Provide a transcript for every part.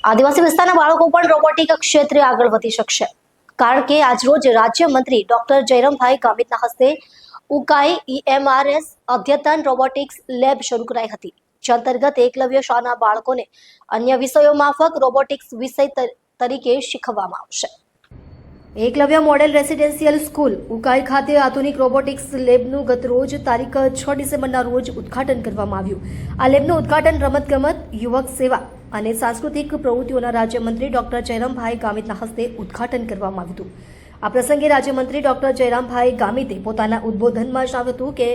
આદિવાસી વિસ્તારના બાળકો પણ રોબોટિક ક્ષેત્રે આગળ વધી શકશે, કારણ કે આજરોજ રાજ્યમંત્રી ડોક્ટર જયરામભાઈ ગામિતના હસ્તે ઉકાઈ EMRS અદ્યતન રોબોટિક્સ લેબ શરૂ કરાઈ હતી, જે અંતર્ગત એકલવ્ય શાળાના બાળકોને અન્ય વિષયો માફક રોબોટિક્સ વિષય તરીકે શીખવવામાં આવશે। Eklavya model residential school Ukai ખાતે આધુનિક રોબોટિક્સ લેબનું ગતરોજ તારીખ 6 ડિસેમ્બરના રોજ ઉદ્ઘાટન કરવામાં આવ્યું। આ લેબનું ઉદ્ઘાટન રમતગમત, યુવક સેવા અને સાંસ્કૃતિક પ્રવૃત્તિઓના રાજ્યમંત્રી ડોક્ટર જયરામભાઈ ગામિતના હસ્તે ઉદ્ઘાટન કરવામાં આવ્યું હતું। આ પ્રસંગે રાજ્યમંત્રી ડોક્ટર જયરામભાઈ ગામિતે પોતાના ઉદ્બોધનમાં જણાવ્યું હતું કે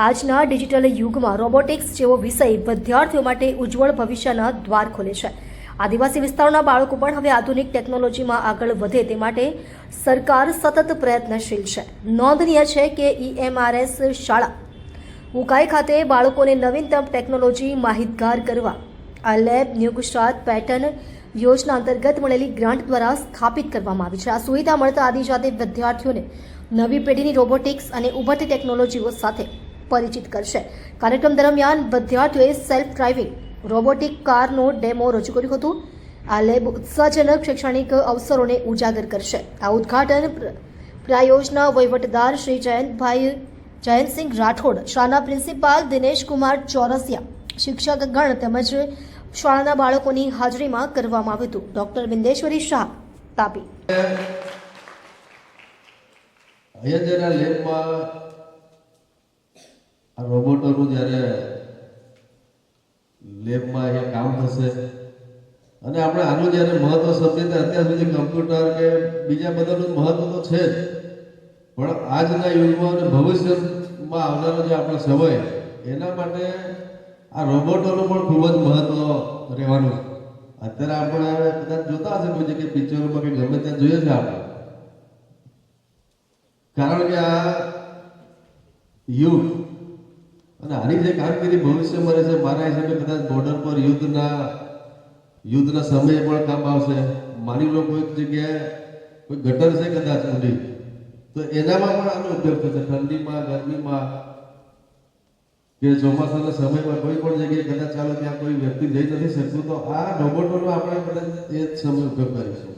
આજના ડિજિટલ યુગમાં રોબોટિક્સ જેવો વિષય વિદ્યાર્થીઓ માટે ઉજ્જવળ ભવિષ્યના દ્વાર ખોલે છે। આદિવાસી વિસ્તારોના બાળકો પણ હવે આધુનિક ટેકનોલોજીમાં આગળ વધે તે માટે સરકાર સતત પ્રયત્નશીલ છે। નોંધનીય છે કે EMRS શાળા ઉકાઈ ખાતે બાળકોને નવીનતમ ટેકનોલોજી માહિતગાર કરવા આ લેબ ન્યૂ ગુજરાત પેટર્ન યોજના અંતર્ગત મળેલી ગ્રાન્ટ દ્વારા સ્થાપિત કરવામાં આવી છે। આ સુવિધા મળતા આદિજાતિ વિદ્યાર્થીઓને નવી પેઢીની રોબોટિક્સ અને ઉભરતી ટેકનોલોજીઓ સાથે પરિચિત કરશે। કાર્યક્રમ દરમિયાન વિદ્યાર્થીઓએ સેલ્ફ ડ્રાઇવિંગ રોબોટિક કારનો ડેમો રજૂ કર્યું હતું। આ લેબ ઉત્સાહજનક શૈક્ષણિક અવસરોને ઉજાગર કરશે। આ ઉદ્ઘાટન પ્રાયોજના વહીવટદાર શ્રી જયંતસિંહ રાઠોડ, શાળાના પ્રિન્સિપાલ દિનેશકુમાર ચોરસિયા, શિક્ષકગણ તેમજ શાળાના બાળકોની હાજરીમાં કરવામાં આવ્યું હતું। ડોક્ટર બિંદેશ્વરી શાહ, તાપી। અહીંયા જરા લેબમાં આ રોબોટોનું જ્યારે લેબમાં અહીંયા કામ થશે અને આપણે આનું જ્યારે મહત્વ સમજીએ અત્યાર સુધી કમ્પ્યુટર કે બીજા બધાનું મહત્વ તો છે જ, પણ આજના યુગમાં અને ભવિષ્યમાં આવનારો જે આપણો સમય એના માટે આ રોબોટોનું પણ ખૂબ જ મહત્વ રહેવાનું છે। અત્યારે આપણે કદાચ જોતા હશે કોઈ જગ્યાએ પિક્ચરોમાં કે ગમે ત્યાં જોઈએ છે આપણે, કારણ કે આ યુગ અને આની જે કામગીરી ભવિષ્યમાં રહેશે, મારા હિસાબે કદાચ બોર્ડર પર યુદ્ધના સમયે પણ કામ આવશે। માની લો કોઈક જગ્યાએ કોઈ ગટર છે કદાચ ઊંડી, તો એનામાં પણ આનો ઉપયોગ થશે। ઠંડીમાં, ગરમીમાં કે ચોમાસાના સમયમાં કોઈ પણ જગ્યાએ કદાચ ચાલો ત્યાં કોઈ વ્યક્તિ જઈ નથી શકતું, તો આ રોબોટોનો આપણે કદાચ એ જ સમય ઉપયોગ કરીશું।